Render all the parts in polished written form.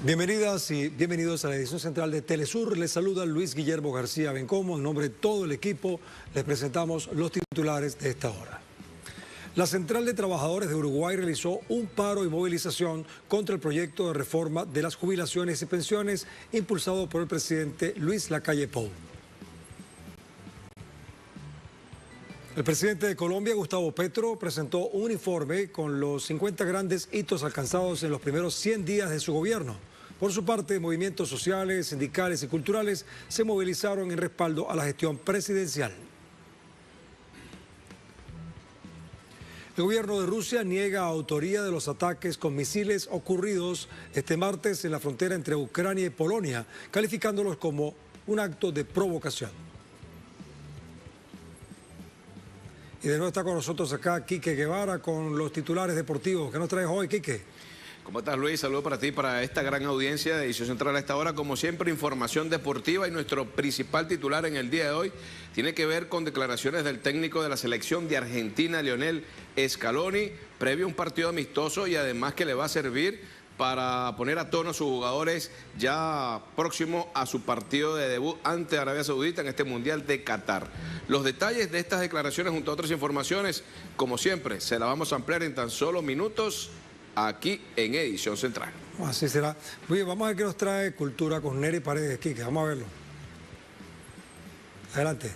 Bienvenidas y bienvenidos a la edición central de Telesur. Les saluda Luis Guillermo García Bencomo. En nombre de todo el equipo les presentamos los titulares de esta hora. La Central de Trabajadores de Uruguay realizó un paro y movilización contra el proyecto de reforma de las jubilaciones y pensiones impulsado por el presidente Luis Lacalle Pou. El presidente de Colombia, Gustavo Petro, presentó un informe con los 50 grandes hitos alcanzados en los primeros 100 días de su gobierno. Por su parte, movimientos sociales, sindicales y culturales se movilizaron en respaldo a la gestión presidencial. El gobierno de Rusia niega autoría de los ataques con misiles ocurridos este martes en la frontera entre Ucrania y Polonia, calificándolos como un acto de provocación. Y de nuevo está con nosotros acá Quique Guevara con los titulares deportivos. ¿Qué nos traes hoy, Quique? ¿Cómo estás, Luis? Saludos para ti, para esta gran audiencia de Edición Central a esta hora. Como siempre, información deportiva, y nuestro principal titular en el día de hoy tiene que ver con declaraciones del técnico de la selección de Argentina, Lionel Scaloni, previo a un partido amistoso, y además que le va a servir para poner a tono a sus jugadores ya próximo a su partido de debut ante Arabia Saudita en este Mundial de Qatar. Los detalles de estas declaraciones junto a otras informaciones, como siempre, se las vamos a ampliar en tan solo minutos aquí en Edición Central. Así será. Muy bien, vamos a ver qué nos trae Cultura con Nery Paredes, Quique. Vamos a verlo. Adelante.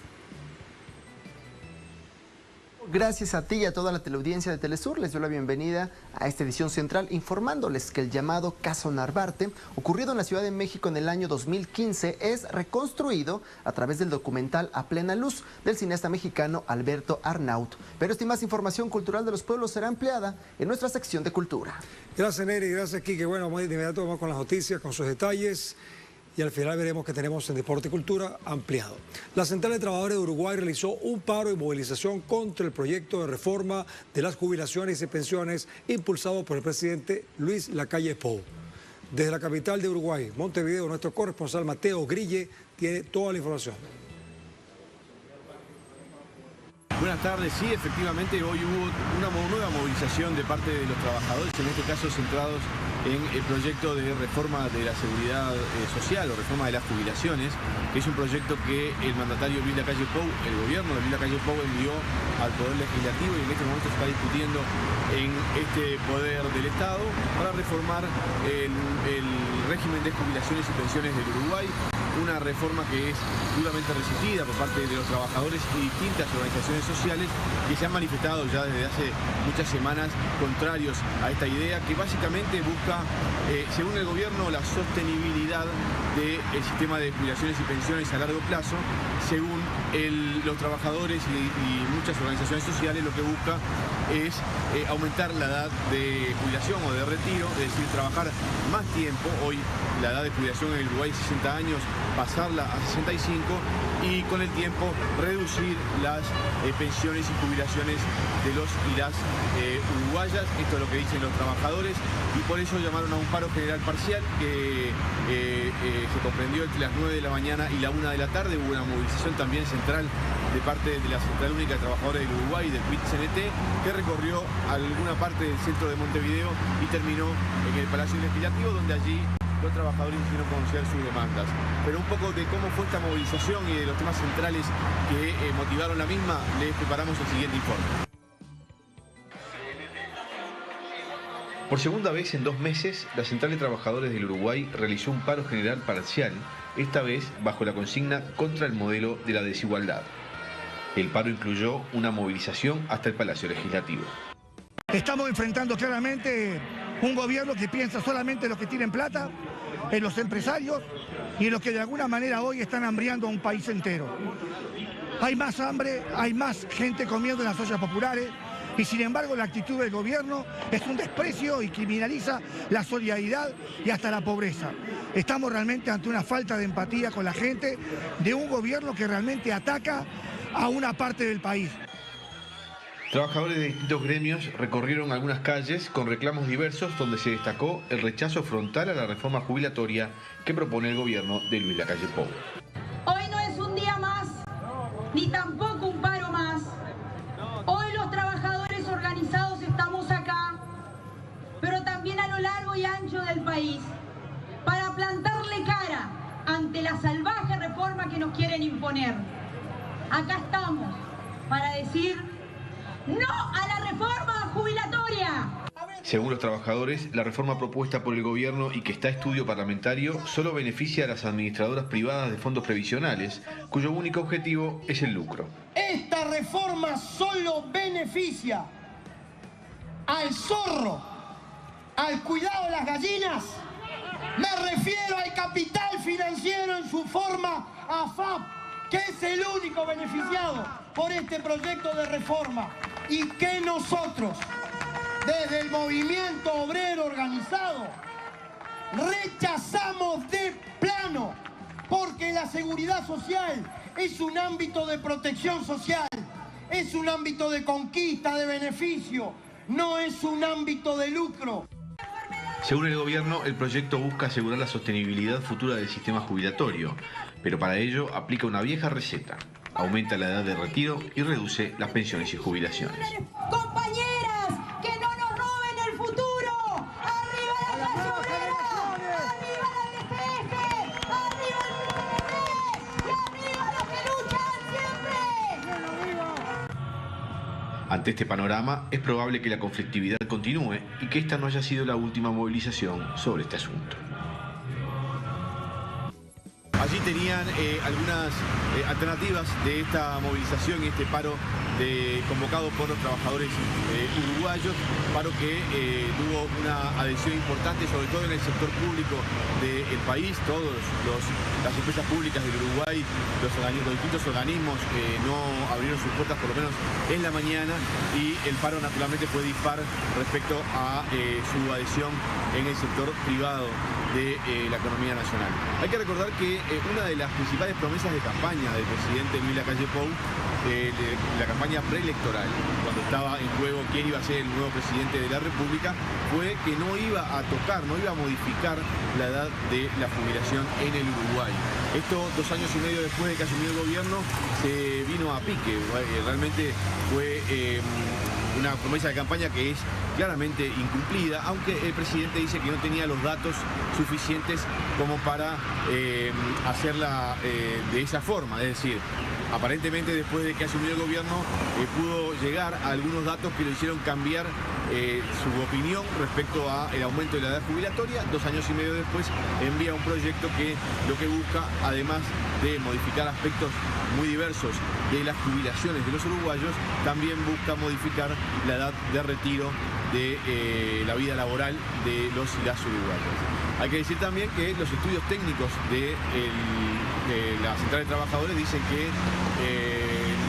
Gracias a ti y a toda la teleaudiencia de Telesur, les doy la bienvenida a esta edición central informándoles que el llamado caso Narvarte, ocurrido en la Ciudad de México en el año 2015, es reconstruido a través del documental A Plena Luz del cineasta mexicano Alberto Arnaut. Pero esta y más información cultural de los pueblos será ampliada en nuestra sección de Cultura. Gracias, Nery, gracias, Quique. Bueno, de inmediato vamos con las noticias, con sus detalles. Y al final veremos que tenemos en Deporte y Cultura ampliado. La Central de Trabajadores de Uruguay realizó un paro y movilización contra el proyecto de reforma de las jubilaciones y pensiones impulsado por el presidente Luis Lacalle Pou. Desde la capital de Uruguay, Montevideo, nuestro corresponsal Mateo Grille tiene toda la información. Buenas tardes, sí, efectivamente hoy hubo una nueva movilización de parte de los trabajadores, en este caso centrados en el proyecto de reforma de la seguridad social o reforma de las jubilaciones, que es un proyecto que el mandatario Luis Lacalle Pou, el gobierno de Luis Lacalle Pou envió al Poder Legislativo, y en este momento se está discutiendo en este Poder del Estado para reformar el régimen de jubilaciones y pensiones del Uruguay, una reforma que es duramente resistida por parte de los trabajadores y distintas organizaciones sociales que se han manifestado ya desde hace muchas semanas contrarios a esta idea, que básicamente busca, según el gobierno, la sostenibilidad del sistema de jubilaciones y pensiones a largo plazo. Según los trabajadores y muchas organizaciones sociales, lo que busca es aumentar la edad de jubilación o de retiro, es decir, trabajar más tiempo. Hoy la edad de jubilación en el Uruguay es 60 años, pasarla a 65 y con el tiempo reducir las pensiones y jubilaciones de los y las uruguayas. Esto es lo que dicen los trabajadores, y por eso llamaron a un paro general parcial que se comprendió entre las 9 de la mañana y la 1 de la tarde. Hubo una movilización también central de parte de la Central Única de Trabajadores del Uruguay, del PIT-CNT, que recorrió alguna parte del centro de Montevideo y terminó en el Palacio Legislativo, donde allí los trabajadores hicieron conocer sus demandas. Pero un poco de cómo fue esta movilización y de los temas centrales que motivaron la misma, les preparamos el siguiente informe. Por segunda vez en 2 meses, la Central de Trabajadores del Uruguay realizó un paro general parcial, esta vez bajo la consigna contra el modelo de la desigualdad. El paro incluyó una movilización hasta el Palacio Legislativo. Estamos enfrentando claramente un gobierno que piensa solamente en los que tienen plata, en los empresarios y en los que de alguna manera hoy están hambriando a un país entero. Hay más hambre, hay más gente comiendo en las ollas populares, y sin embargo la actitud del gobierno es un desprecio y criminaliza la solidaridad y hasta la pobreza. Estamos realmente ante una falta de empatía con la gente, de un gobierno que realmente ataca a una parte del país. Trabajadores de distintos gremios recorrieron algunas calles con reclamos diversos, donde se destacó el rechazo frontal a la reforma jubilatoria que propone el gobierno de Luis Lacalle Pou. Hoy no es un día más, ni tampoco un paro más. Hoy los trabajadores organizados estamos acá, pero también a lo largo y ancho del país, imponer. Acá estamos para decir no a la reforma jubilatoria. Según los trabajadores, la reforma propuesta por el gobierno y que está a estudio parlamentario solo beneficia a las administradoras privadas de fondos previsionales, cuyo único objetivo es el lucro. Esta reforma solo beneficia al zorro, al cuidado de las gallinas. Me refiero al capital financiero en su forma AFAP, que es el único beneficiado por este proyecto de reforma y que nosotros, desde el movimiento obrero organizado, rechazamos de plano, porque la seguridad social es un ámbito de protección social, es un ámbito de conquista, de beneficio, no es un ámbito de lucro. Según el gobierno, el proyecto busca asegurar la sostenibilidad futura del sistema jubilatorio, pero para ello aplica una vieja receta. Aumenta la edad de retiro y reduce las pensiones y jubilaciones. Compañeras, que no nos roben el futuro. ¡Arriba la clase obrera! ¡Arriba la DGF! ¡Arriba el PNV! ¡Y arriba los que luchan siempre! Ante este panorama, es probable que la conflictividad continúe y que esta no haya sido la última movilización sobre este asunto. Allí tenían algunas alternativas de esta movilización y este paro convocado por los trabajadores uruguayos, paro que tuvo una adhesión importante, sobre todo en el sector público del país. Las empresas públicas del Uruguay, los distintos organismos no abrieron sus puertas, por lo menos en la mañana, y el paro naturalmente fue dispar respecto a su adhesión en el sector privado de la economía nacional. Hay que recordar que una de las principales promesas de campaña del presidente Luis Lacalle Pou, la campaña preelectoral, cuando estaba en juego quién iba a ser el nuevo presidente de la República, fue que no iba a tocar, no iba a modificar la edad de la jubilación en el Uruguay. Esto 2 años y medio después de que asumió el gobierno se vino a pique. Realmente fue una promesa de campaña que es claramente incumplida, aunque el presidente dice que no tenía los datos suficientes como para hacerla de esa forma. Es decir, aparentemente después de que asumió el gobierno pudo llegar a algunos datos que lo hicieron cambiar su opinión respecto al aumento de la edad jubilatoria. 2 años y medio después envía un proyecto que lo que busca, además de modificar aspectos muy diversos de las jubilaciones de los uruguayos, también busca modificar la edad de retiro de la vida laboral de los y las uruguayas. Hay que decir también que los estudios técnicos de la Central de Trabajadores dicen que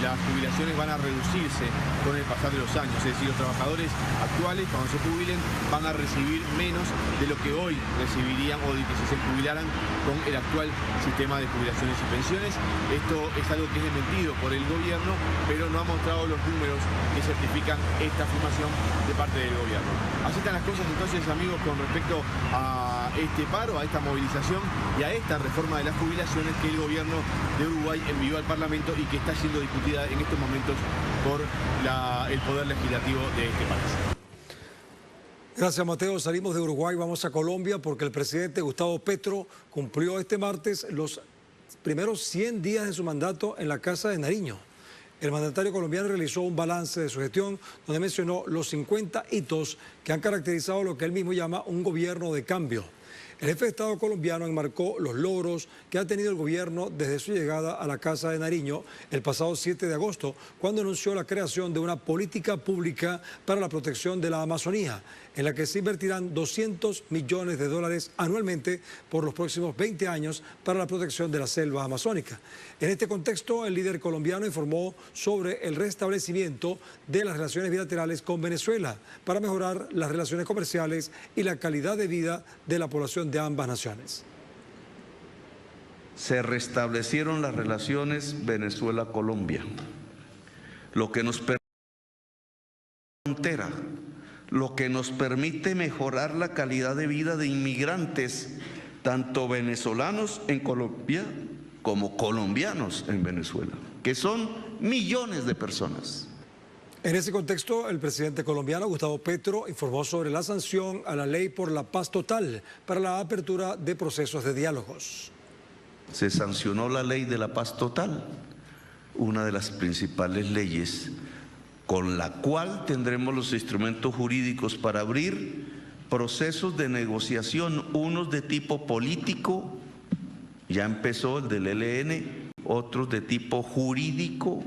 las jubilaciones van a reducirse con el pasar de los años. Es decir, los trabajadores actuales, cuando se jubilen, van a recibir menos de lo que hoy recibirían o de que si se jubilaran con el actual sistema de jubilaciones y pensiones. Esto es algo que es desmentido por el gobierno, pero no ha mostrado los números que certifican esta afirmación de parte del gobierno. Así están las cosas entonces, amigos, con respecto a este paro, a esta movilización y a esta reforma de las jubilaciones que el gobierno de Uruguay envió al Parlamento y que está siendo discutida en estos momentos por el Poder Legislativo de este país. Gracias, Mateo. Salimos de Uruguay, vamos a Colombia, porque el presidente Gustavo Petro cumplió este martes los primeros 100 días de su mandato en la Casa de Nariño. El mandatario colombiano realizó un balance de su gestión donde mencionó los 50 hitos que han caracterizado lo que él mismo llama un gobierno de cambio. El jefe de Estado colombiano enmarcó los logros que ha tenido el gobierno desde su llegada a la Casa de Nariño el pasado 7 de agosto, cuando anunció la creación de una política pública para la protección de la Amazonía, en la que se invertirán $200 millones anualmente por los próximos 20 años para la protección de la selva amazónica. En este contexto, el líder colombiano informó sobre el restablecimiento de las relaciones bilaterales con Venezuela para mejorar las relaciones comerciales y la calidad de vida de la población de ambas naciones. Se restablecieron las relaciones Venezuela-Colombia, lo que nos permite frontera, lo que nos permite mejorar la calidad de vida de inmigrantes, tanto venezolanos en Colombia como colombianos en Venezuela, que son millones de personas. En ese contexto, el presidente colombiano Gustavo Petro informó sobre la sanción a la ley por la paz total para la apertura de procesos de diálogos. se sancionó la ley de la paz total, una de las principales leyes con la cual tendremos los instrumentos jurídicos para abrir procesos de negociación, unos de tipo político, ya empezó el del ELN, otros de tipo jurídico,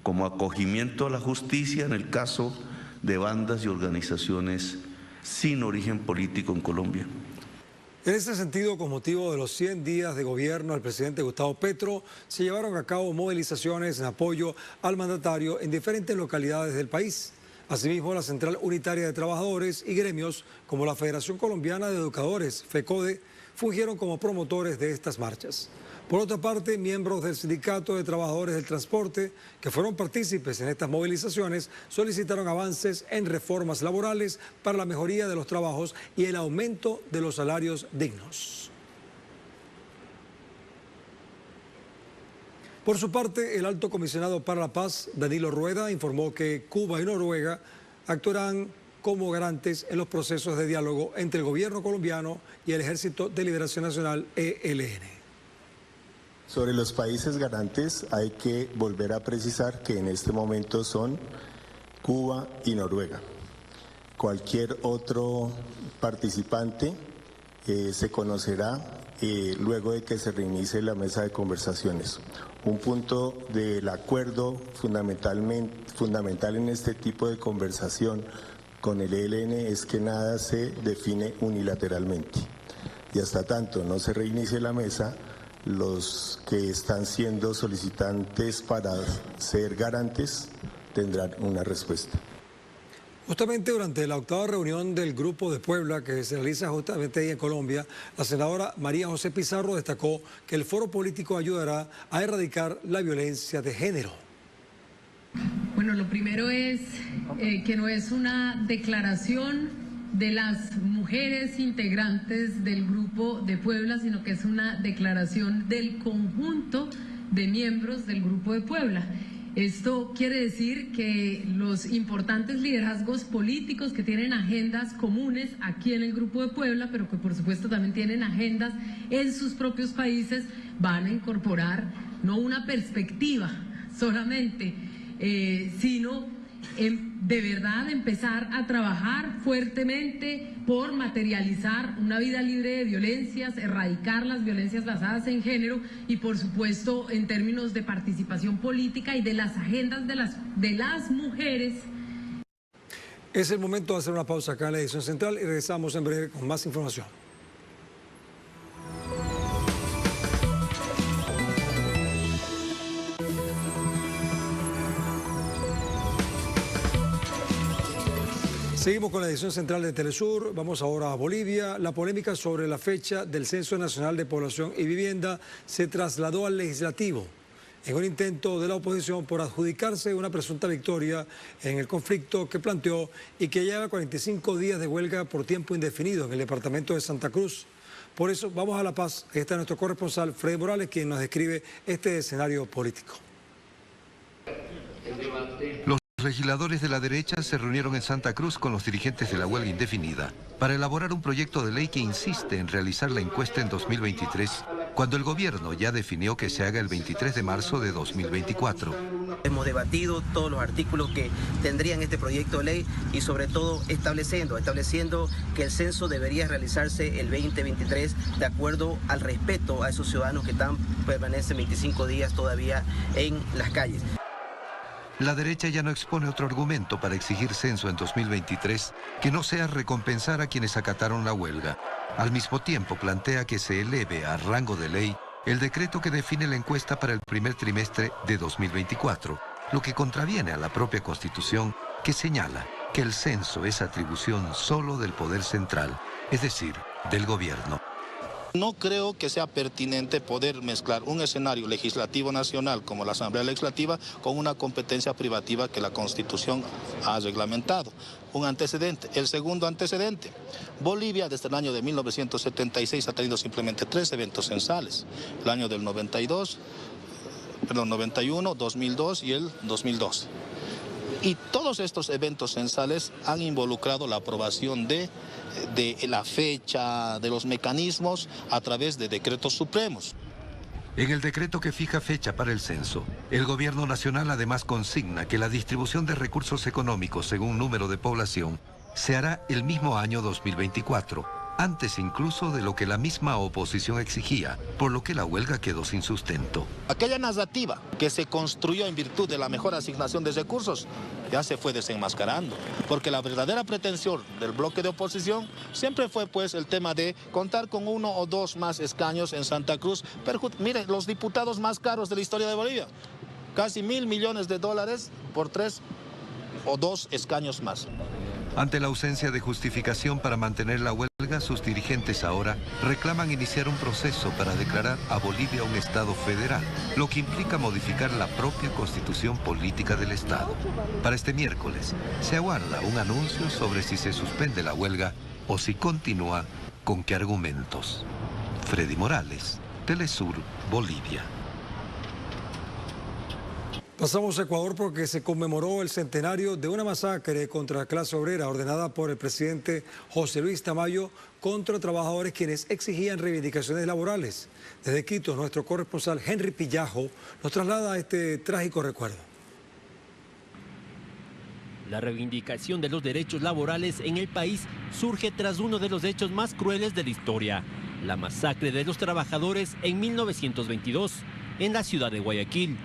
como acogimiento a la justicia en el caso de bandas y organizaciones sin origen político en Colombia. En ese sentido, con motivo de los 100 días de gobierno del presidente Gustavo Petro, se llevaron a cabo movilizaciones en apoyo al mandatario en diferentes localidades del país. Asimismo, la Central Unitaria de Trabajadores y gremios, como la Federación Colombiana de Educadores, FECODE, fungieron como promotores de estas marchas. Por otra parte, miembros del Sindicato de Trabajadores del Transporte, que fueron partícipes en estas movilizaciones, solicitaron avances en reformas laborales para la mejoría de los trabajos y el aumento de los salarios dignos. Por su parte, el alto comisionado para la paz, Danilo Rueda, informó que Cuba y Noruega actuarán como garantes en los procesos de diálogo entre el gobierno colombiano y el Ejército de Liberación Nacional, ELN. Sobre los países garantes hay que volver a precisar que en este momento son Cuba y Noruega. Cualquier otro participante se conocerá luego de que se reinicie la mesa de conversaciones. Un punto del acuerdo fundamental en este tipo de conversación con el ELN es que nada se define unilateralmente. Y hasta tanto no se reinicie la mesa, los que están siendo solicitantes para ser garantes tendrán una respuesta. Justamente durante la 8ª reunión del Grupo de Puebla, que se realiza justamente ahí en Colombia, la senadora María José Pizarro destacó que el foro político ayudará a erradicar la violencia de género. Bueno, lo primero es que no es una declaración de las mujeres integrantes del Grupo de Puebla, sino que es una declaración del conjunto de miembros del Grupo de Puebla. Esto quiere decir que los importantes liderazgos políticos que tienen agendas comunes aquí en el Grupo de Puebla, pero que por supuesto también tienen agendas en sus propios países, van a incorporar no una perspectiva solamente, sino de verdad empezar a trabajar fuertemente por materializar una vida libre de violencias, erradicar las violencias basadas en género y por supuesto en términos de participación política y de las agendas de las mujeres. Es el momento de hacer una pausa acá en la edición central y regresamos en breve con más información. Seguimos con la edición central de Telesur. Vamos ahora a Bolivia. La polémica sobre la fecha del Censo Nacional de Población y Vivienda se trasladó al legislativo en un intento de la oposición por adjudicarse una presunta victoria en el conflicto que planteó y que lleva 45 días de huelga por tiempo indefinido en el departamento de Santa Cruz. Por eso vamos a La Paz. Ahí está nuestro corresponsal Freddy Morales, quien nos describe este escenario político. Los legisladores de la derecha se reunieron en Santa Cruz con los dirigentes de la huelga indefinida para elaborar un proyecto de ley que insiste en realizar la encuesta en 2023, cuando el gobierno ya definió que se haga el 23 de marzo de 2024. Hemos debatido todos los artículos que tendrían este proyecto de ley y sobre todo estableciendo que el censo debería realizarse el 2023 de acuerdo al respeto a esos ciudadanos que permanecen 25 días todavía en las calles. La derecha ya no expone otro argumento para exigir censo en 2023 que no sea recompensar a quienes acataron la huelga. Al mismo tiempo plantea que se eleve a rango de ley el decreto que define la encuesta para el primer trimestre de 2024, lo que contraviene a la propia Constitución que señala que el censo es atribución solo del Poder Central, es decir, del gobierno. No creo que sea pertinente poder mezclar un escenario legislativo nacional como la Asamblea Legislativa con una competencia privativa que la Constitución ha reglamentado. Un antecedente. El segundo antecedente. Bolivia desde el año de 1976 ha tenido simplemente 3 eventos censales. El año del 91, 2002 y el 2002. Y todos estos eventos censales han involucrado la aprobación de la fecha, de los mecanismos a través de decretos supremos. En el decreto que fija fecha para el censo, el gobierno nacional además consigna que la distribución de recursos económicos según número de población se hará el mismo año 2024, antes incluso de lo que la misma oposición exigía, por lo que la huelga quedó sin sustento. Aquella narrativa que se construyó en virtud de la mejor asignación de recursos ya se fue desenmascarando, porque la verdadera pretensión del bloque de oposición siempre fue pues el tema de contar con 1 o 2 más escaños en Santa Cruz. Pero miren, los diputados más caros de la historia de Bolivia, casi $1.000 millones por 3 o 2 escaños más. Ante la ausencia de justificación para mantener la huelga, sus dirigentes ahora reclaman iniciar un proceso para declarar a Bolivia un Estado federal, lo que implica modificar la propia constitución política del Estado. Para este miércoles se aguarda un anuncio sobre si se suspende la huelga o si continúa, con qué argumentos. Freddy Morales, Telesur, Bolivia. Pasamos a Ecuador porque se conmemoró el centenario de una masacre contra la clase obrera ordenada por el presidente José Luis Tamayo contra trabajadores quienes exigían reivindicaciones laborales. Desde Quito, nuestro corresponsal Henry Pillajo nos traslada a este trágico recuerdo. La reivindicación de los derechos laborales en el país surge tras uno de los hechos más crueles de la historia, la masacre de los trabajadores en 1922 en la ciudad de Guayaquil,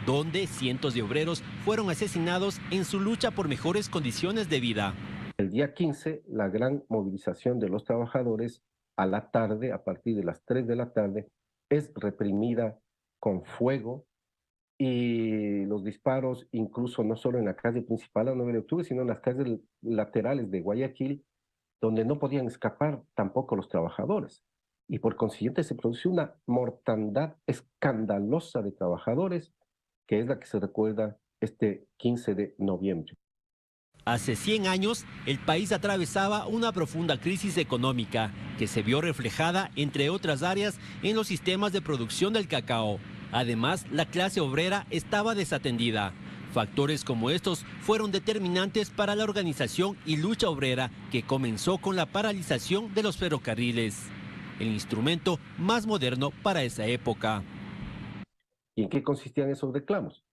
donde cientos de obreros fueron asesinados en su lucha por mejores condiciones de vida. El día 15, la gran movilización de los trabajadores a la tarde, a partir de las 3 de la tarde, es reprimida con fuego y los disparos, incluso no solo en la calle principal a 9 de octubre, sino en las calles laterales de Guayaquil, donde no podían escapar tampoco los trabajadores. Y por consiguiente se produjo una mortandad escandalosa de trabajadores, que es la que se recuerda este 15 de noviembre. Hace 100 años, el país atravesaba una profunda crisis económica que se vio reflejada, entre otras áreas, en los sistemas de producción del cacao. Además, la clase obrera estaba desatendida. Factores como estos fueron determinantes para la organización y lucha obrera que comenzó con la paralización de los ferrocarriles, el instrumento más moderno para esa época. ¿Y en qué consistían esos reclamos?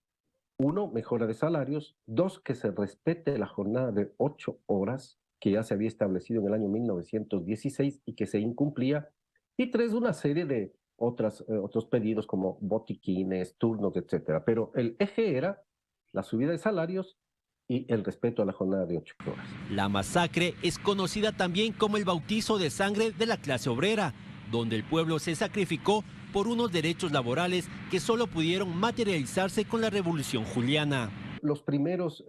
1, mejora de salarios. 2, que se respete la jornada de 8 horas, que ya se había establecido en el año 1916 y que se incumplía. Y 3, una serie de otros pedidos como botiquines, turnos, etc. Pero el eje era la subida de salarios y el respeto a la jornada de 8 horas. La masacre es conocida también como el bautizo de sangre de la clase obrera, donde el pueblo se sacrificó por unos derechos laborales que solo pudieron materializarse con la Revolución Juliana. Los primeros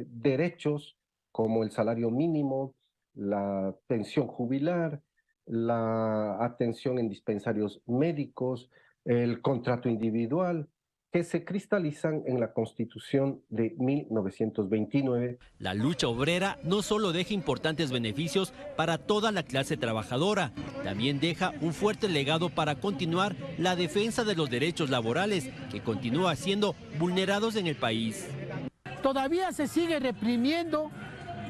derechos, como el salario mínimo, la pensión jubilar, la atención en dispensarios médicos, el contrato individual, que se cristalizan en la Constitución de 1929. La lucha obrera no solo deja importantes beneficios para toda la clase trabajadora, también deja un fuerte legado para continuar la defensa de los derechos laborales que continúa siendo vulnerados en el país. Todavía se sigue reprimiendo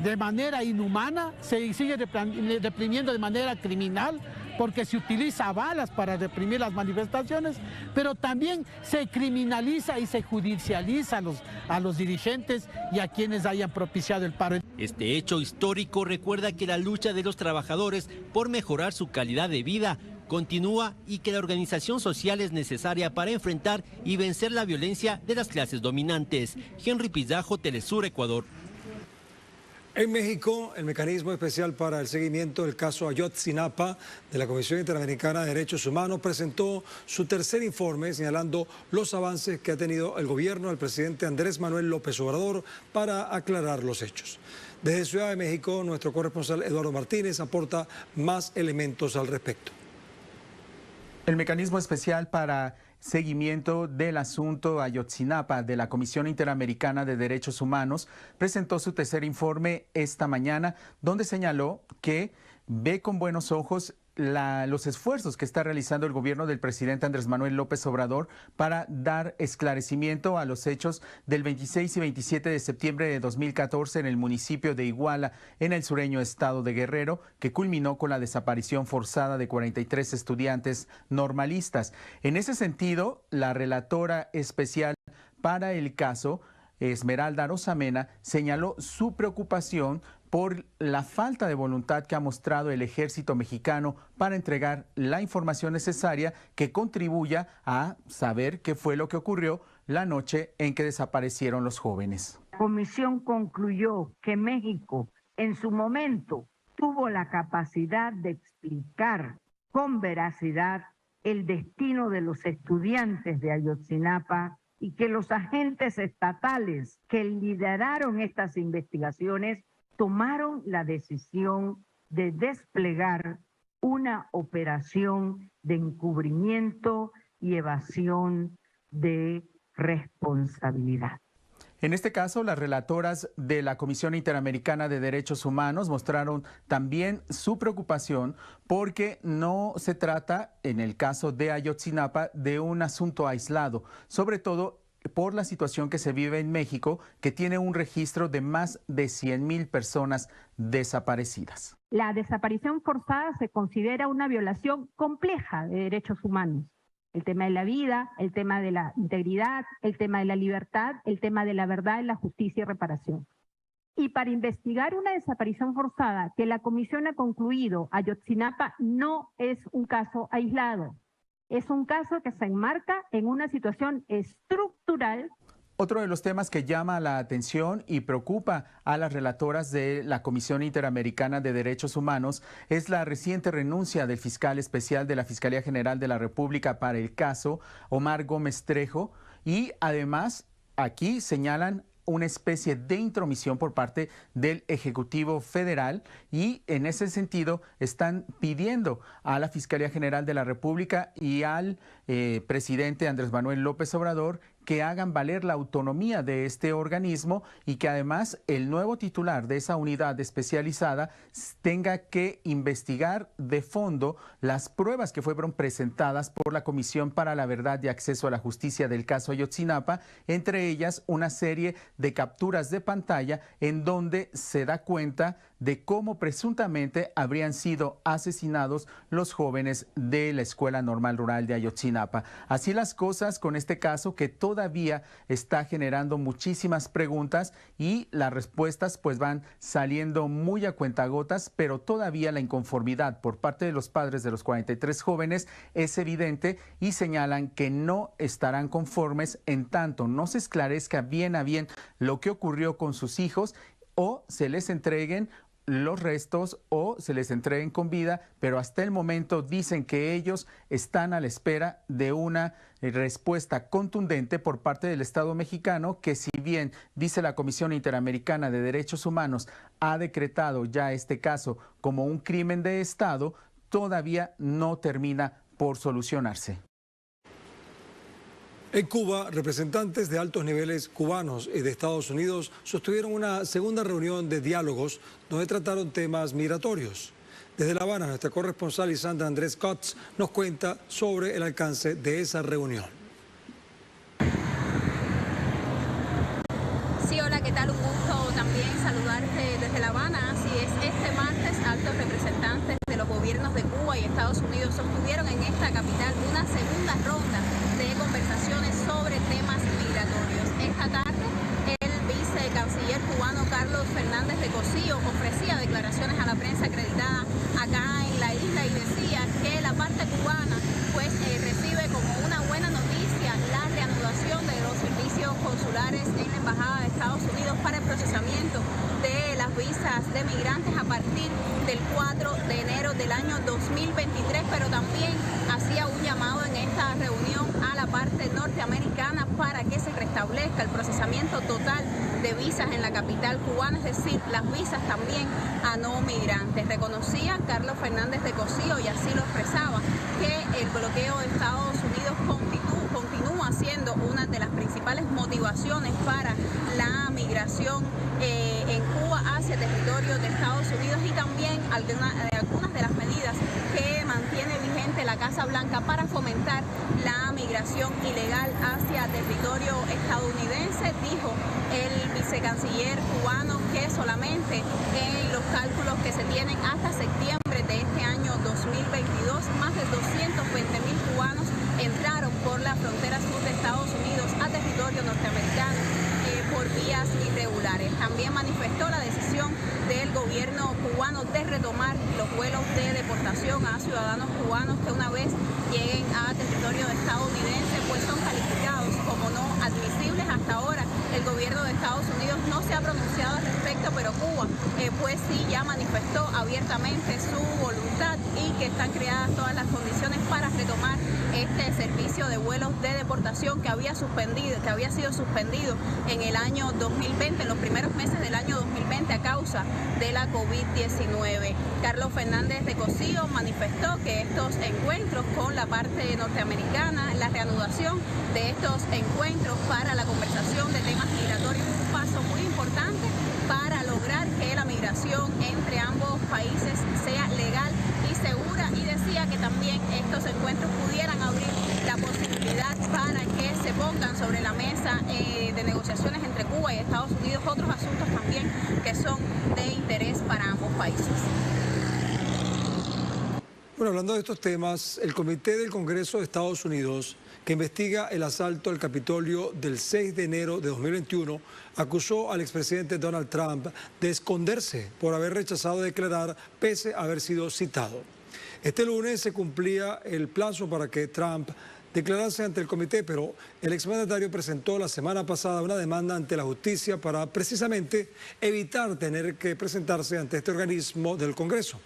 de manera inhumana, se sigue reprimiendo de manera criminal, porque se utiliza balas para reprimir las manifestaciones, pero también se criminaliza y se judicializa a los dirigentes y a quienes hayan propiciado el paro. Este hecho histórico recuerda que la lucha de los trabajadores por mejorar su calidad de vida continúa y que la organización social es necesaria para enfrentar y vencer la violencia de las clases dominantes. Henry Pillajo, Telesur, Ecuador. En México, el Mecanismo Especial para el Seguimiento del caso Ayotzinapa de la Comisión Interamericana de Derechos Humanos presentó su tercer informe señalando los avances que ha tenido el gobierno del presidente Andrés Manuel López Obrador para aclarar los hechos. Desde Ciudad de México, nuestro corresponsal Eduardo Martínez aporta más elementos al respecto. El Mecanismo Especial para Seguimiento del Asunto Ayotzinapa de la Comisión Interamericana de Derechos Humanos presentó su tercer informe esta mañana, donde señaló que ve con buenos ojos los esfuerzos que está realizando el gobierno del presidente Andrés Manuel López Obrador para dar esclarecimiento a los hechos del 26 y 27 de septiembre de 2014 en el municipio de Iguala, en el sureño estado de Guerrero, que culminó con la desaparición forzada de 43 estudiantes normalistas. En ese sentido, la relatora especial para el caso, Esmeralda Arosamena, señaló su preocupación por la falta de voluntad que ha mostrado el ejército mexicano para entregar la información necesaria que contribuya a saber qué fue lo que ocurrió la noche en que desaparecieron los jóvenes. La comisión concluyó que México en su momento tuvo la capacidad de explicar con veracidad el destino de los estudiantes de Ayotzinapa y que los agentes estatales que lideraron estas investigaciones tomaron la decisión de desplegar una operación de encubrimiento y evasión de responsabilidad. En este caso, las relatoras de la Comisión Interamericana de Derechos Humanos mostraron también su preocupación porque no se trata, en el caso de Ayotzinapa, de un asunto aislado, sobre todo por la situación que se vive en México, que tiene un registro de más de 100,000 personas desaparecidas. La desaparición forzada se considera una violación compleja de derechos humanos. El tema de la vida, el tema de la integridad, el tema de la libertad, el tema de la verdad, la justicia y reparación. Y para investigar una desaparición forzada que la comisión ha concluido, Ayotzinapa no es un caso aislado. Es un caso que se enmarca en una situación estructural. Otro de los temas que llama la atención y preocupa a las relatoras de la Comisión Interamericana de Derechos Humanos es la reciente renuncia del fiscal especial de la Fiscalía General de la República para el caso, Omar Gómez Trejo, y además aquí señalan una especie de intromisión por parte del Ejecutivo Federal y en ese sentido están pidiendo a la Fiscalía General de la República y al presidente Andrés Manuel López Obrador que hagan valer la autonomía de este organismo y que además el nuevo titular de esa unidad especializada tenga que investigar de fondo las pruebas que fueron presentadas por la Comisión para la Verdad y Acceso a la Justicia del caso Ayotzinapa, entre ellas una serie de capturas de pantalla en donde se da cuenta de cómo presuntamente habrían sido asesinados los jóvenes de la Escuela Normal Rural de Ayotzinapa. Así las cosas con este caso que todavía está generando muchísimas preguntas y las respuestas pues van saliendo muy a cuentagotas, pero todavía la inconformidad por parte de los padres de los 43 jóvenes es evidente y señalan que no estarán conformes en tanto no se esclarezca bien a bien lo que ocurrió con sus hijos o se les entreguen los restos o se les entreguen con vida, pero hasta el momento dicen que ellos están a la espera de una respuesta contundente por parte del Estado mexicano, que si bien dice la Comisión Interamericana de Derechos Humanos ha decretado ya este caso como un crimen de Estado, todavía no termina por solucionarse. En Cuba, representantes de altos niveles cubanos y de Estados Unidos sostuvieron una segunda reunión de diálogos donde trataron temas migratorios. Desde La Habana, nuestra corresponsal Isandra Andrés Cotts nos cuenta sobre el alcance de esa reunión. Sí, hola, ¿qué tal? Un gusto también saludarte desde La Habana. Así es, este martes altos representantes de los gobiernos de Cuba y Estados Unidos sostuvieron en esta capital una segunda ronda de conversaciones sobre temas migratorios. Esta tarde, el vicecanciller cubano Carlos Fernández de Cosío ofrecía declaraciones a la prensa acreditada acá en la isla y decía que la parte cubana pues recibe como una buena noticia la reanudación de los servicios consulares en la Embajada de Estados Unidos para el procesamiento de las visas de migrantes a partir del 4 de enero del año 2023, pero también hacía un llamado en esta reunión a la parte norteamericana para que se restablezca el procesamiento total de visas en la capital cubana, es decir, las visas también a no migrantes. Reconocía Carlos Fernández de Cosío, y así lo expresaba, que el bloqueo de Estados Unidos continúa siendo una de las principales motivaciones para la migración en Cuba hacia territorio de Estados Unidos y también algunas de las medidas que la Casa Blanca para fomentar la migración ilegal hacia territorio estadounidense. Dijo el vicecanciller cubano que solamente en los cálculos que se tienen hasta septiembre de este año 2022, más de 220.000 cubanos entraron por la frontera sur de Estados Unidos a territorio norteamericano por vías irregulares. También manifestó la decisión del gobierno cubano de retomar los vuelos de deportación a ciudadanos cubanos que una vez lleguen a territorio estadounidense pues son calificados como no admisibles. Hasta ahora el gobierno de Estados Unidos no se ha pronunciado al respecto, pero Cuba pues sí ya manifestó abiertamente su voluntad y que están creadas todas las condiciones para retomar este servicio de vuelos de deportación que había sido suspendido en el año 2020, en los primeros meses del año 2020 a causa de la COVID-19. Carlos Fernández de Cosío manifestó que estos encuentros con la parte norteamericana, la reanudación de estos encuentros para la conversación de temas migratorios es un paso muy importante para lograr que la migración entre ambos países sea legal y segura, y decía que también estos encuentros pudieran abrir la posibilidad para que se pongan sobre la mesa de negociaciones entre Cuba y Estados Unidos otros asuntos también que son de interés para ambos países. Bueno, hablando de estos temas, el Comité del Congreso de Estados Unidos, que investiga el asalto al Capitolio del 6 de enero de 2021, acusó al expresidente Donald Trump de esconderse por haber rechazado declarar pese a haber sido citado. Este lunes se cumplía el plazo para que Trump declararse ante el comité, pero el exmandatario presentó la semana pasada una demanda ante la justicia para precisamente evitar tener que presentarse ante este organismo del Congreso.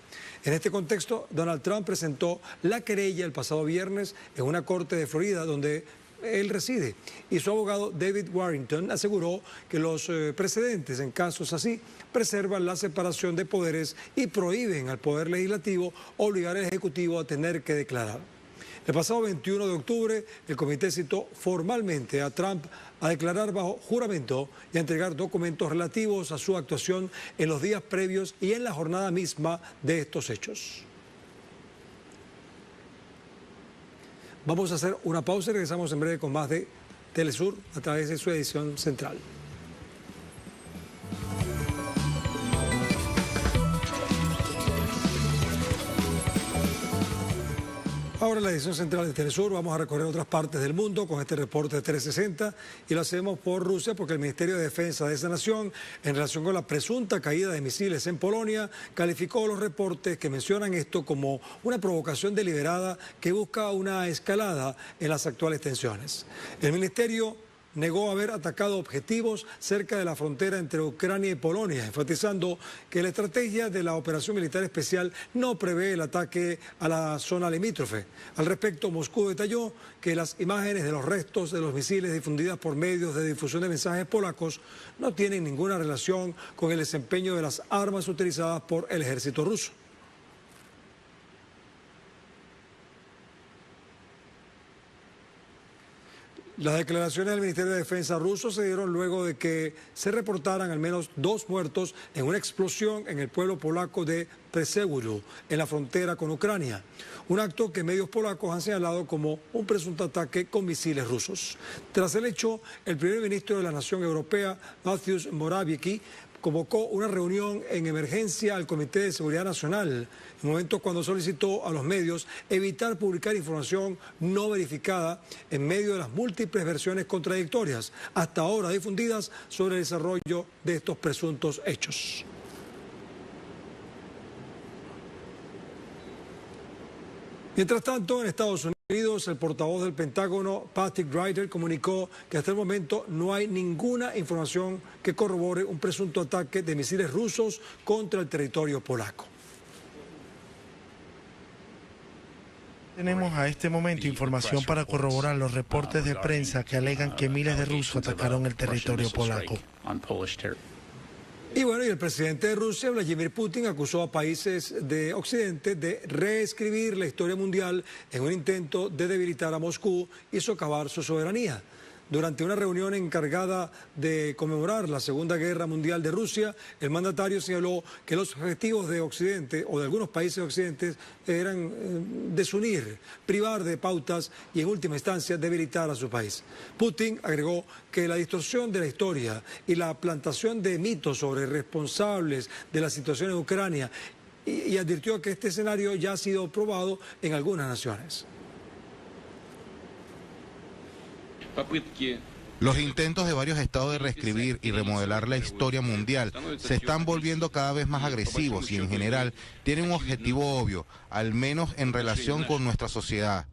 En este contexto, Donald Trump presentó la querella el pasado viernes en una corte de Florida donde él reside, y su abogado David Warrington aseguró que los precedentes en casos así preservan la separación de poderes y prohíben al Poder Legislativo obligar al Ejecutivo a tener que declarar. El pasado 21 de octubre, el comité citó formalmente a Trump a declarar bajo juramento y a entregar documentos relativos a su actuación en los días previos y en la jornada misma de estos hechos. Vamos a hacer una pausa y regresamos en breve con más de Telesur a través de su edición central. Ahora en la edición central de Telesur vamos a recorrer otras partes del mundo con este reporte de 360 y lo hacemos por Rusia porque el Ministerio de Defensa de esa nación, en relación con la presunta caída de misiles en Polonia, calificó los reportes que mencionan esto como una provocación deliberada que busca una escalada en las actuales tensiones. El Ministerio negó haber atacado objetivos cerca de la frontera entre Ucrania y Polonia, enfatizando que la estrategia de la operación militar especial no prevé el ataque a la zona limítrofe. Al respecto, Moscú detalló que las imágenes de los restos de los misiles difundidas por medios de difusión de mensajes polacos no tienen ninguna relación con el desempeño de las armas utilizadas por el ejército ruso. Las declaraciones del Ministerio de Defensa ruso se dieron luego de que se reportaran al menos 2 muertos en una explosión en el pueblo polaco de Przewój, en la frontera con Ucrania. Un acto que medios polacos han señalado como un presunto ataque con misiles rusos. Tras el hecho, el primer ministro de la Nación Europea, Mateusz Morawiecki, convocó una reunión en emergencia al Comité de Seguridad Nacional, en momento cuando solicitó a los medios evitar publicar información no verificada en medio de las múltiples versiones contradictorias, hasta ahora difundidas sobre el desarrollo de estos presuntos hechos. Mientras tanto, en Estados Unidos, el portavoz del Pentágono, Patrick Ryder, comunicó que hasta el momento no hay ninguna información que corrobore un presunto ataque de misiles rusos contra el territorio polaco. Tenemos a este momento información para corroborar los reportes de prensa que alegan que miles de rusos atacaron el territorio polaco. Y bueno, y el presidente de Rusia, Vladimir Putin, acusó a países de Occidente de reescribir la historia mundial en un intento de debilitar a Moscú y socavar su soberanía. Durante una reunión encargada de conmemorar la Segunda Guerra Mundial de Rusia, el mandatario señaló que los objetivos de Occidente o de algunos países de Occidente eran desunir, privar de pautas y en última instancia debilitar a su país. Putin agregó que la distorsión de la historia y la plantación de mitos sobre responsables de la situación en Ucrania y advirtió que este escenario ya ha sido probado en algunas naciones. Los intentos de varios estados de reescribir y remodelar la historia mundial se están volviendo cada vez más agresivos y en general tienen un objetivo obvio, al menos en relación con nuestra sociedad: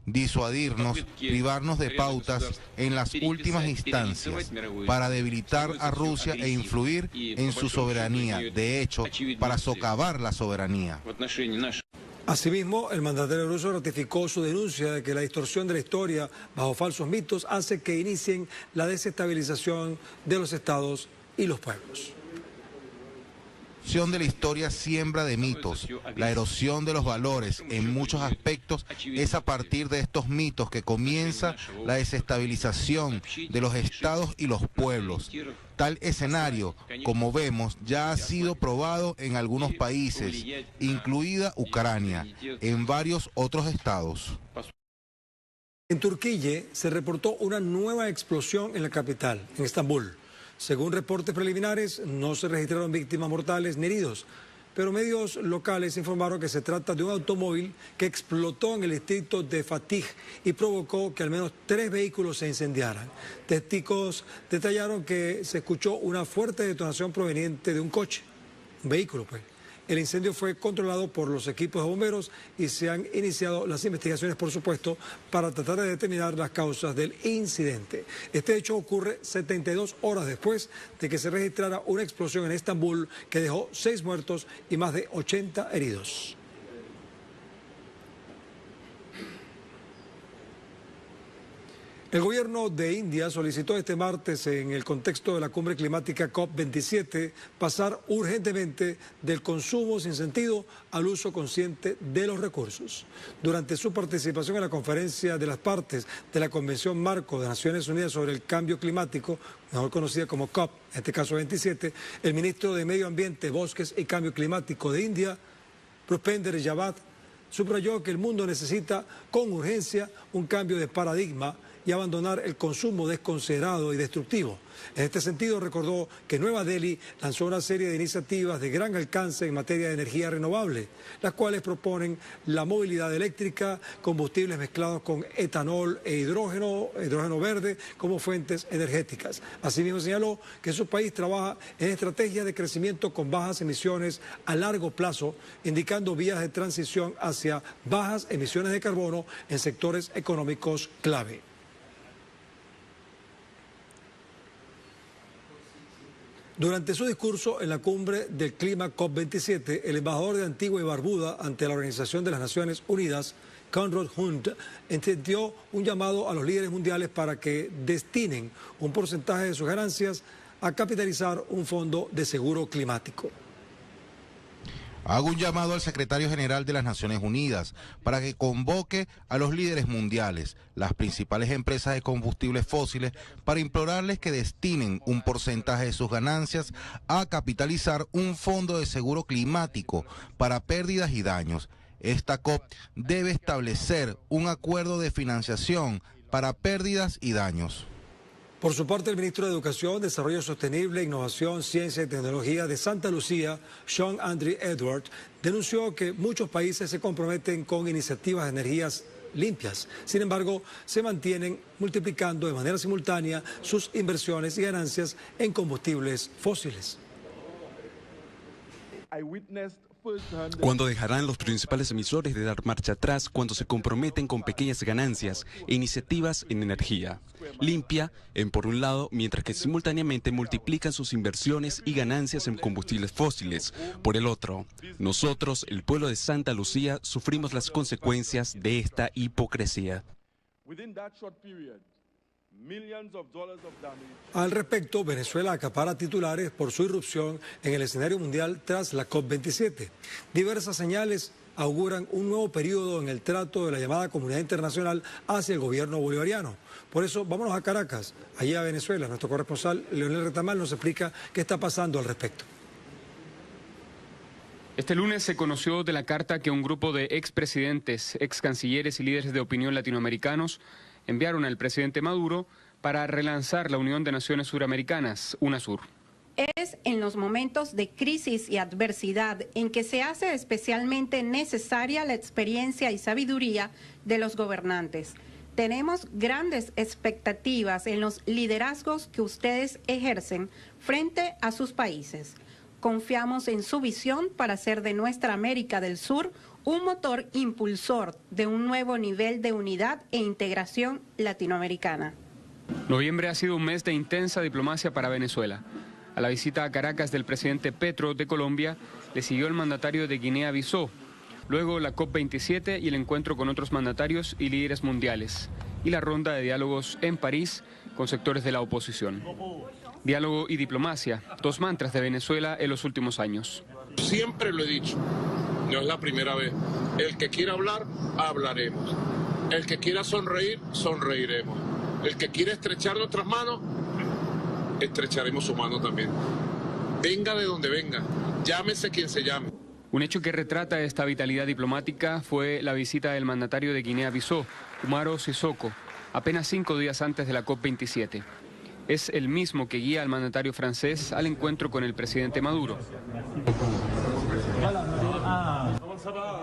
disuadirnos, privarnos de pautas en las últimas instancias para debilitar a Rusia e influir en su soberanía, de hecho, para socavar la soberanía. Asimismo, el mandatario ruso ratificó su denuncia de que la distorsión de la historia bajo falsos mitos hace que inicien la desestabilización de los estados y los pueblos. La erosión de la historia siembra de mitos, la erosión de los valores en muchos aspectos es a partir de estos mitos que comienza la desestabilización de los estados y los pueblos. Tal escenario, como vemos, ya ha sido probado en algunos países, incluida Ucrania, en varios otros estados. En Turquía se reportó una nueva explosión en la capital, en Estambul. Según reportes preliminares, no se registraron víctimas mortales ni heridos, pero medios locales informaron que se trata de un automóvil que explotó en el distrito de Fatih y provocó que al menos 3 vehículos se incendiaran. Testigos detallaron que se escuchó una fuerte detonación proveniente de un coche, un vehículo pues. El incendio fue controlado por los equipos de bomberos y se han iniciado las investigaciones, por supuesto, para tratar de determinar las causas del incidente. Este hecho ocurre 72 horas después de que se registrara una explosión en Estambul que dejó 6 muertos y más de 80 heridos. El gobierno de India solicitó este martes, en el contexto de la cumbre climática COP27, pasar urgentemente del consumo sin sentido al uso consciente de los recursos. Durante su participación en la conferencia de las partes de la Convención Marco de Naciones Unidas sobre el Cambio Climático, mejor conocida como COP, en este caso 27, el ministro de Medio Ambiente, Bosques y Cambio Climático de India, Bhupender Yadav, subrayó que el mundo necesita con urgencia un cambio de paradigma y abandonar el consumo desconsiderado y destructivo. En este sentido, recordó que Nueva Delhi lanzó una serie de iniciativas de gran alcance en materia de energía renovable, las cuales proponen la movilidad eléctrica, combustibles mezclados con etanol e hidrógeno verde como fuentes energéticas. Asimismo, señaló que su país trabaja en estrategias de crecimiento con bajas emisiones a largo plazo, indicando vías de transición hacia bajas emisiones de carbono en sectores económicos clave. Durante su discurso en la cumbre del clima COP27, el embajador de Antigua y Barbuda ante la Organización de las Naciones Unidas, Conrad Hunt, entendió un llamado a los líderes mundiales para que destinen un porcentaje de sus ganancias a capitalizar un fondo de seguro climático. Hago un llamado al secretario general de las Naciones Unidas para que convoque a los líderes mundiales, las principales empresas de combustibles fósiles, para implorarles que destinen un porcentaje de sus ganancias a capitalizar un fondo de seguro climático para pérdidas y daños. Esta COP debe establecer un acuerdo de financiación para pérdidas y daños. Por su parte, el ministro de Educación, Desarrollo Sostenible, Innovación, Ciencia y Tecnología de Santa Lucía, Sean Andrew Edwards, denunció que muchos países se comprometen con iniciativas de energías limpias. Sin embargo, se mantienen multiplicando de manera simultánea sus inversiones y ganancias en combustibles fósiles. ¿Cuándo dejarán los principales emisores de dar marcha atrás cuando se comprometen con pequeñas ganancias e iniciativas en energía limpia, por un lado, mientras que simultáneamente multiplican sus inversiones y ganancias en combustibles fósiles, por el otro? Nosotros, el pueblo de Santa Lucía, sufrimos las consecuencias de esta hipocresía. Al respecto, Venezuela acapara titulares por su irrupción en el escenario mundial tras la COP27. Diversas señales auguran un nuevo periodo en el trato de la llamada comunidad internacional hacia el gobierno bolivariano. Por eso, vámonos a Caracas, allí a Venezuela. Nuestro corresponsal, Leonel Retamal, nos explica qué está pasando al respecto. Este lunes se conoció de la carta que un grupo de expresidentes, excancilleres y líderes de opinión latinoamericanos enviaron al presidente Maduro para relanzar la Unión de Naciones Suramericanas, UNASUR. Es en los momentos de crisis y adversidad en que se hace especialmente necesaria la experiencia y sabiduría de los gobernantes. Tenemos grandes expectativas en los liderazgos que ustedes ejercen frente a sus países. Confiamos en su visión para hacer de nuestra América del Sur un motor impulsor de un nuevo nivel de unidad e integración latinoamericana. Noviembre ha sido un mes de intensa diplomacia para Venezuela. A la visita a Caracas del presidente Petro de Colombia le siguió el mandatario de Guinea-Bissau, luego la COP27 y el encuentro con otros mandatarios y líderes mundiales, y la ronda de diálogos en París con sectores de la oposición. Diálogo y diplomacia, dos mantras de Venezuela en los últimos años. Siempre lo he dicho, no es la primera vez. El que quiera hablar, hablaremos. El que quiera sonreír, sonreiremos. El que quiera estrechar nuestras manos, estrecharemos su mano también. Venga de donde venga, llámese quien se llame. Un hecho que retrata esta vitalidad diplomática fue la visita del mandatario de Guinea-Bissau, Umaro Sissoco, apenas 5 días antes de la COP27. Es el mismo que guía al mandatario francés al encuentro con el presidente Maduro.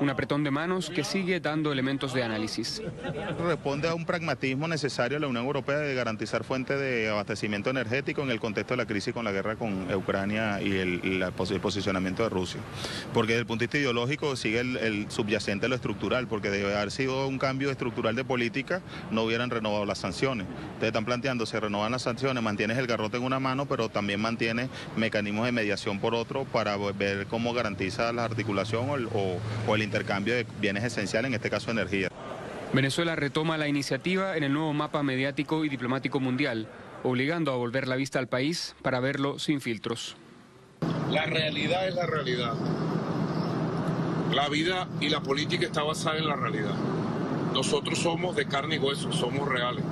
Un apretón de manos que sigue dando elementos de análisis. Responde a un pragmatismo necesario a la Unión Europea de garantizar fuentes de abastecimiento energético en el contexto de la crisis con la guerra con Ucrania y el posicionamiento de Rusia. Porque desde el punto de vista ideológico sigue el subyacente a lo estructural, porque debe haber sido un cambio estructural de política, no hubieran renovado las sanciones. Ustedes están planteando, se renovan las sanciones, mantienes el garrote en una mano, pero también mantienes mecanismos de mediación por otro para ver cómo garantiza la articulación o el intercambio de bienes esenciales, en este caso energía. Venezuela retoma la iniciativa en el nuevo mapa mediático y diplomático mundial, obligando a volver la vista al país para verlo sin filtros. La realidad es la realidad. La vida y la política está basada en la realidad. Nosotros somos de carne y hueso, somos reales.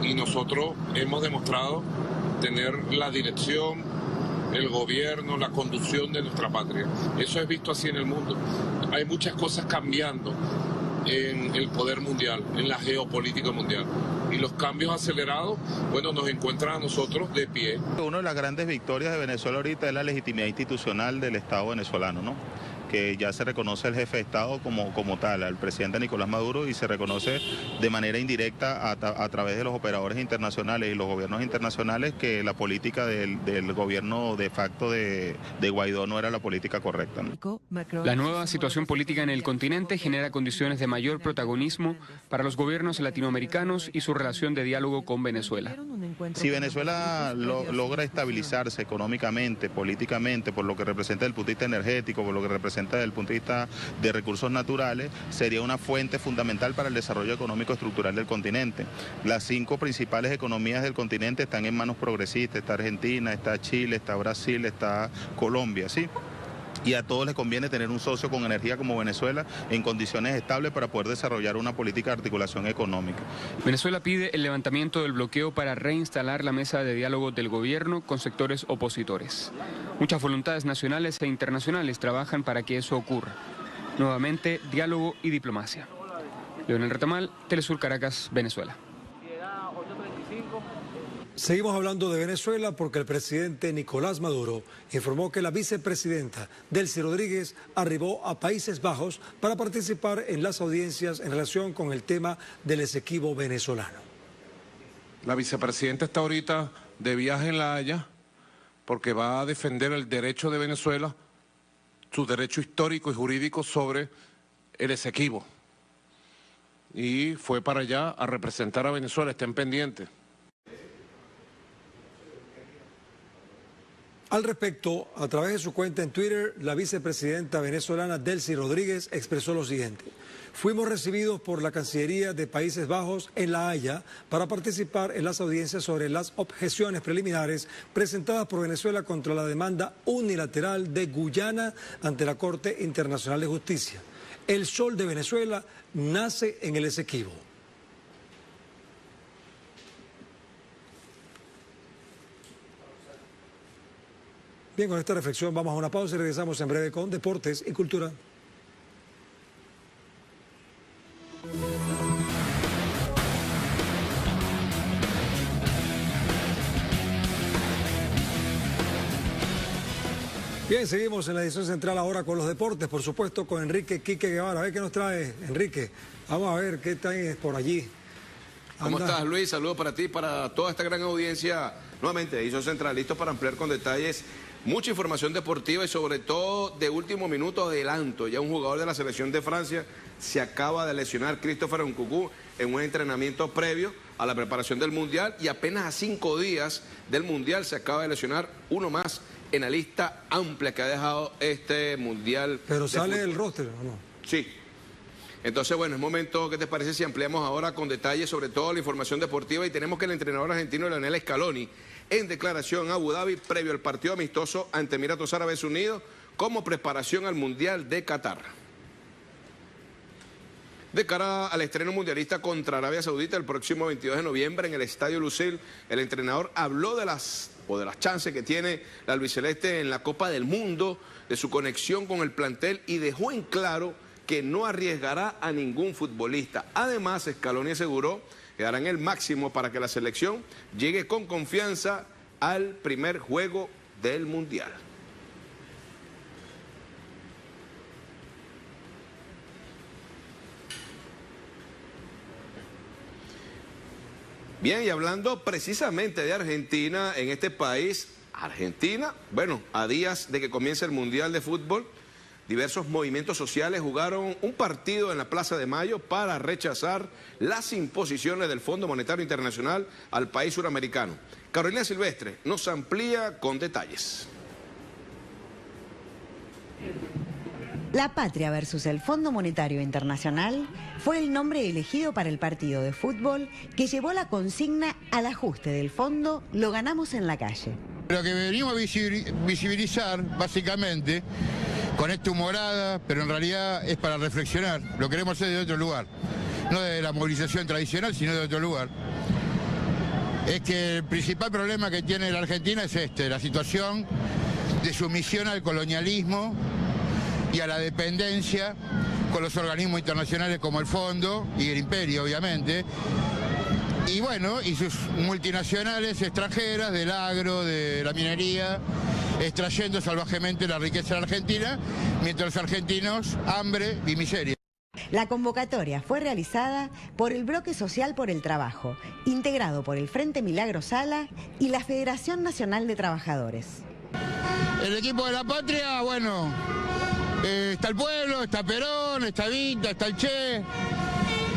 Y nosotros hemos demostrado tener la dirección, el gobierno, la conducción de nuestra patria. Eso es visto así en el mundo. Hay muchas cosas cambiando en el poder mundial, en la geopolítica mundial. Y los cambios acelerados, bueno, nos encuentran a nosotros de pie. Una de las grandes victorias de Venezuela ahorita es la legitimidad institucional del Estado venezolano, ¿no? Que ya se reconoce al jefe de Estado como tal, al presidente Nicolás Maduro, y se reconoce de manera indirecta a través de los operadores internacionales y los gobiernos internacionales que la política del gobierno de facto de Guaidó no era la política correcta, ¿no? La nueva situación política en el continente genera condiciones de mayor protagonismo para los gobiernos latinoamericanos y su relación de diálogo con Venezuela. Si Venezuela logra estabilizarse económicamente, políticamente, por lo que representa el punto de vista energético, por lo que representa desde el punto de vista de recursos naturales, sería una fuente fundamental para el desarrollo económico estructural del continente. Las 5 principales economías del continente están en manos progresistas, está Argentina, está Chile, está Brasil, está Colombia, ¿sí? Y a todos les conviene tener un socio con energía como Venezuela en condiciones estables para poder desarrollar una política de articulación económica. Venezuela pide el levantamiento del bloqueo para reinstalar la mesa de diálogo del gobierno con sectores opositores. Muchas voluntades nacionales e internacionales trabajan para que eso ocurra. Nuevamente, diálogo y diplomacia. Leonel Retamal, Telesur Caracas, Venezuela. Seguimos hablando de Venezuela porque el presidente Nicolás Maduro informó que la vicepresidenta Delcy Rodríguez arribó a Países Bajos para participar en las audiencias en relación con el tema del Esequibo venezolano. La vicepresidenta está ahorita de viaje en La Haya porque va a defender el derecho de Venezuela, su derecho histórico y jurídico sobre el Esequibo. Y fue para allá a representar a Venezuela, estén pendientes. Al respecto, a través de su cuenta en Twitter, la vicepresidenta venezolana Delcy Rodríguez expresó lo siguiente: fuimos recibidos por la Cancillería de Países Bajos en La Haya para participar en las audiencias sobre las objeciones preliminares presentadas por Venezuela contra la demanda unilateral de Guyana ante la Corte Internacional de Justicia. El sol de Venezuela nace en el Esequibo. Bien, con esta reflexión vamos a una pausa y regresamos en breve con Deportes y Cultura. Bien, seguimos en la edición central ahora con los deportes, por supuesto, con Enrique Quique Guevara. A ver qué nos trae, Enrique. Vamos a ver qué traes por allí. ¿Cómo estás, Luis? Saludos para ti, para toda esta gran audiencia. Nuevamente, edición central, listos para ampliar con detalles mucha información deportiva y sobre todo de último minuto adelanto. Ya un jugador de la selección de Francia se acaba de lesionar, Christopher Nkunku, en un entrenamiento previo a la preparación del Mundial, y apenas a 5 días del Mundial se acaba de lesionar uno más en la lista amplia que ha dejado este Mundial. ¿Pero sale el roster o no? Sí. Entonces, bueno, es momento, ¿qué te parece si ampliamos ahora con detalles sobre todo la información deportiva? Y tenemos que el entrenador argentino Lionel Scaloni, en declaración a Abu Dhabi, previo al partido amistoso ante Emiratos Árabes Unidos, como preparación al Mundial de Qatar. De cara al estreno mundialista contra Arabia Saudita el próximo 22 de noviembre en el Estadio Lusail, el entrenador habló de las chances que tiene la albiceleste en la Copa del Mundo, de su conexión con el plantel, y dejó en claro que no arriesgará a ningún futbolista. Además, Scaloni aseguró que darán el máximo para que la selección llegue con confianza al primer juego del Mundial. Bien, y hablando precisamente de Argentina, en este país, Argentina, bueno, a días de que comience el Mundial de Fútbol, diversos movimientos sociales jugaron un partido en la Plaza de Mayo para rechazar las imposiciones del Fondo Monetario Internacional al país suramericano. Carolina Silvestre nos amplía con detalles. La Patria versus el Fondo Monetario Internacional fue el nombre elegido para el partido de fútbol que llevó la consigna al ajuste del fondo, lo ganamos en la calle. Lo que venimos a visibilizar, básicamente, con esta humorada, pero en realidad es para reflexionar, lo queremos hacer de otro lugar, no de la movilización tradicional, sino de otro lugar. Es que el principal problema que tiene la Argentina es la situación de sumisión al colonialismo y a la dependencia con los organismos internacionales como el Fondo y el Imperio, obviamente, y bueno, y sus multinacionales extranjeras del agro, de la minería, extrayendo salvajemente la riqueza de la Argentina, mientras los argentinos, hambre y miseria. La convocatoria fue realizada por el Bloque Social por el Trabajo, integrado por el Frente Milagro Sala y la Federación Nacional de Trabajadores. El equipo de la Patria, bueno, está el pueblo, está Perón, está Vita, está el Che,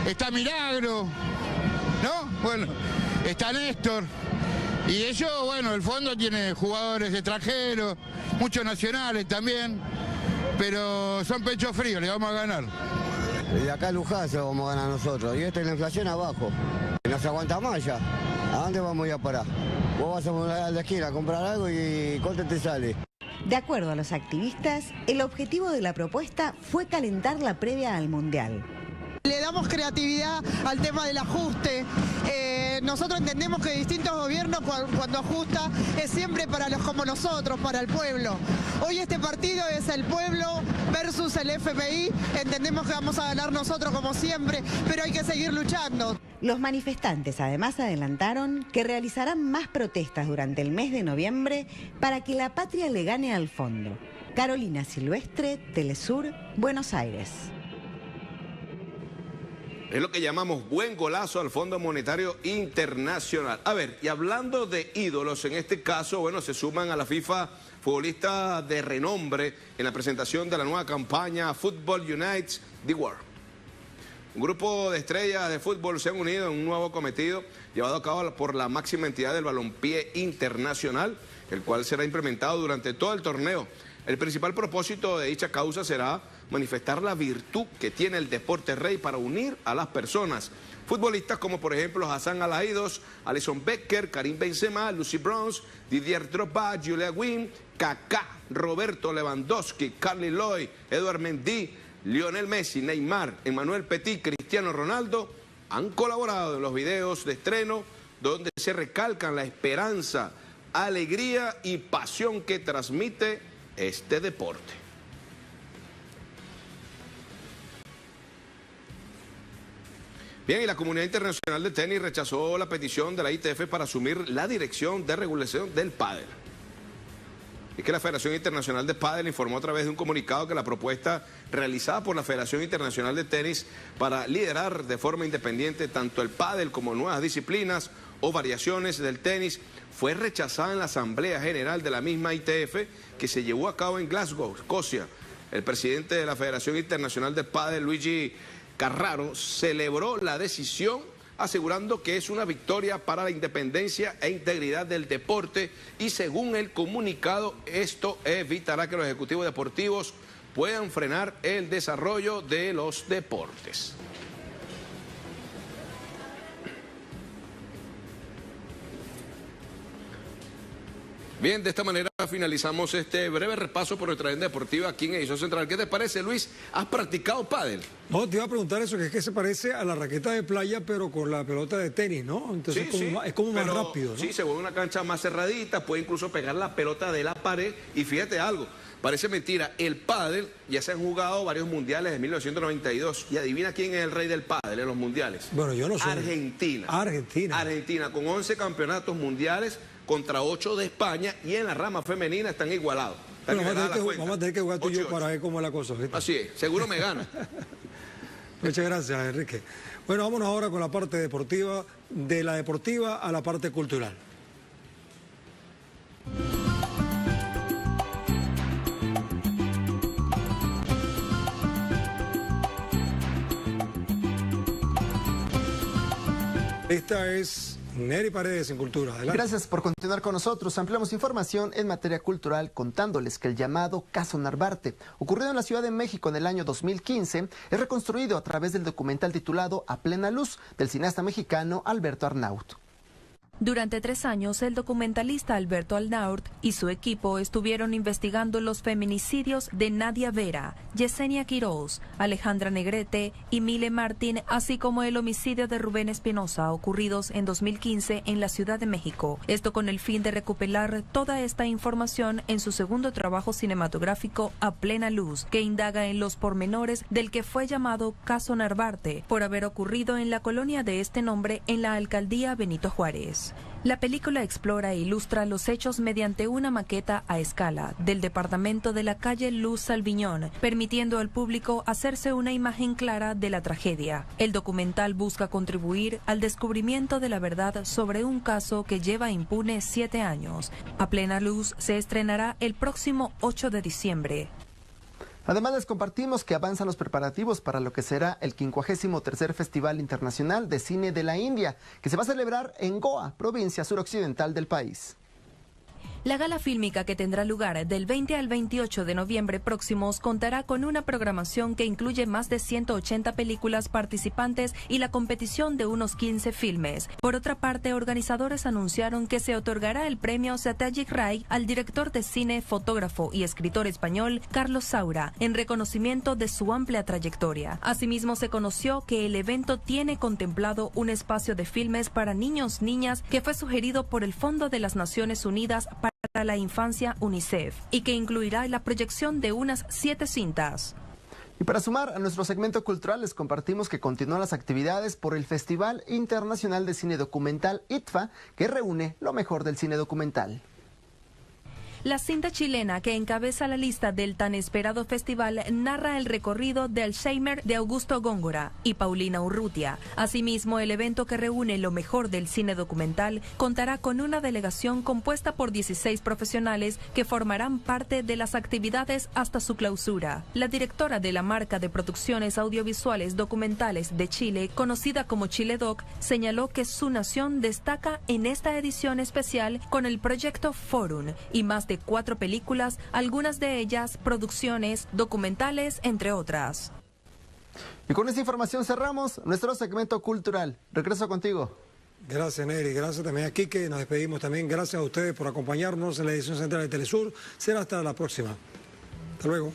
está Milagro, ¿no? Bueno, está Néstor. Y ellos, bueno, el fondo tiene jugadores extranjeros, muchos nacionales también, pero son pechos fríos, le vamos a ganar. Y acá Luján se vamos a ganar nosotros, y la inflación abajo. No se aguanta más ya. ¿A dónde vamos a ir a parar? Vos vas a la esquina a comprar algo y ¿cuánto te sale? De acuerdo a los activistas, el objetivo de la propuesta fue calentar la previa al Mundial. Le damos creatividad al tema del ajuste. Nosotros entendemos que distintos gobiernos cuando ajusta es siempre para los como nosotros, para el pueblo. Hoy este partido es el pueblo versus el FMI. Entendemos que vamos a ganar nosotros como siempre, pero hay que seguir luchando. Los manifestantes además adelantaron que realizarán más protestas durante el mes de noviembre para que la Patria le gane al fondo. Carolina Silvestre, Telesur, Buenos Aires. Es lo que llamamos buen golazo al Fondo Monetario Internacional. A ver, y hablando de ídolos, en este caso, bueno, se suman a la FIFA futbolistas de renombre en la presentación de la nueva campaña Football Unites the World. Un grupo de estrellas de fútbol se han unido en un nuevo cometido llevado a cabo por la máxima entidad del balompié internacional, el cual será implementado durante todo el torneo. El principal propósito de dicha causa será manifestar la virtud que tiene el deporte rey para unir a las personas. Futbolistas como por ejemplo Hassan Al-Aidos, Alisson Becker, Karim Benzema, Lucy Bronze, Didier Drogba, Julia Guin, Kaká, Roberto Lewandowski, Carly Lloyd, Edouard Mendy, Lionel Messi, Neymar, Emmanuel Petit, Cristiano Ronaldo han colaborado en los videos de estreno donde se recalcan la esperanza, alegría y pasión que transmite este deporte. Bien, y la comunidad internacional de tenis rechazó la petición de la ITF para asumir la dirección de regulación del pádel. Es que la Federación Internacional de Pádel informó a través de un comunicado que la propuesta realizada por la Federación Internacional de Tenis para liderar de forma independiente tanto el pádel como nuevas disciplinas o variaciones del tenis fue rechazada en la Asamblea General de la misma ITF que se llevó a cabo en Glasgow, Escocia. El presidente de la Federación Internacional de Pádel, Luigi Carraro, celebró la decisión asegurando que es una victoria para la independencia e integridad del deporte y según el comunicado esto evitará que los ejecutivos deportivos puedan frenar el desarrollo de los deportes. Bien, de esta manera finalizamos este breve repaso por nuestra agenda deportiva aquí en Edición Central. ¿Qué te parece, Luis? ¿Has practicado pádel? No, te iba a preguntar eso, que es que se parece a la raqueta de playa, pero con la pelota de tenis, ¿no? Entonces sí, es como más rápido, ¿no? Sí, se vuelve una cancha más cerradita, puede incluso pegar la pelota de la pared. Y fíjate algo, parece mentira, el pádel ya se han jugado varios mundiales de 1992. Y adivina quién es el rey del pádel en los mundiales. Bueno, yo no sé. Argentina. Argentina, con 11 campeonatos mundiales contra 8 de España, y en la rama femenina están igualados. Bueno, vamos a tener que jugar tú y yo para ver cómo es la cosa. ¿Viste? Así es, seguro me gana. Muchas gracias, Enrique. Bueno, vámonos ahora con la parte deportiva, de la deportiva a la parte cultural. Esta es Neri Paredes en Cultura. Adelante. Gracias por continuar con nosotros. Ampliamos información en materia cultural contándoles que el llamado Caso Narvarte, ocurrido en la Ciudad de México en el año 2015, es reconstruido a través del documental titulado A Plena Luz del cineasta mexicano Alberto Arnaut. Durante 3 años, el documentalista Alberto Arnaut y su equipo estuvieron investigando los feminicidios de Nadia Vera, Yesenia Quiroz, Alejandra Negrete y Mile Martín, así como el homicidio de Rubén Espinosa, ocurridos en 2015 en la Ciudad de México. Esto con el fin de recopilar toda esta información en su segundo trabajo cinematográfico A Plena Luz, que indaga en los pormenores del que fue llamado Caso Narvarte, por haber ocurrido en la colonia de este nombre en la alcaldía Benito Juárez. La película explora e ilustra los hechos mediante una maqueta a escala del departamento de la calle Luz Salviñón, permitiendo al público hacerse una imagen clara de la tragedia. El documental busca contribuir al descubrimiento de la verdad sobre un caso que lleva impune 7 años. A Plena Luz se estrenará el próximo 8 de diciembre. Además, les compartimos que avanzan los preparativos para lo que será el 53º Festival Internacional de Cine de la India, que se va a celebrar en Goa, provincia suroccidental del país. La gala fílmica, que tendrá lugar del 20 al 28 de noviembre próximos, contará con una programación que incluye más de 180 películas participantes y la competición de unos 15 filmes. Por otra parte, organizadores anunciaron que se otorgará el premio Satyajit Ray al director de cine, fotógrafo y escritor español Carlos Saura, en reconocimiento de su amplia trayectoria. Asimismo, se conoció que el evento tiene contemplado un espacio de filmes para niños-niñas que fue sugerido por el Fondo de las Naciones Unidas para la Infancia, UNICEF, y que incluirá la proyección de unas 7 cintas. Y para sumar a nuestro segmento cultural, les compartimos que continúan las actividades por el Festival Internacional de Cine Documental ITFA, que reúne lo mejor del cine documental. La cinta chilena que encabeza la lista del tan esperado festival narra el recorrido de Alzheimer de Augusto Góngora y Paulina Urrutia. Asimismo, el evento que reúne lo mejor del cine documental contará con una delegación compuesta por 16 profesionales que formarán parte de las actividades hasta su clausura. La directora de la marca de producciones audiovisuales documentales de Chile, conocida como Chiledoc, señaló que su nación destaca en esta edición especial con el proyecto Forum y más de 4 películas, algunas de ellas producciones documentales, entre otras. Y con esta información cerramos nuestro segmento cultural. Regreso contigo. Gracias, Neri. Gracias también a Quique. Nos despedimos también. Gracias a ustedes por acompañarnos en la edición central de Telesur. Será hasta la próxima. Hasta luego.